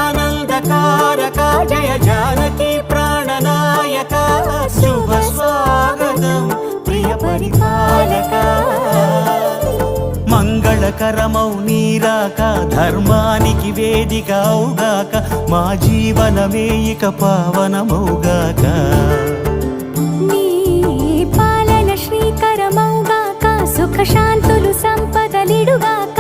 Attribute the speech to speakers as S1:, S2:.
S1: జగదానందకారక జయ జానకి ప్రాణనాయక శుభ స్వాగతం ప్రియ పరిపాలక మంగళకరమౌ నీరాక ధర్మానికి వేదిక అవుగాక మా జీవనమే ఇక పావనమౌగాక
S2: నీ పాలన శ్రీకరమౌగాక సుఖ శాంతులు సంపదలిడుగాక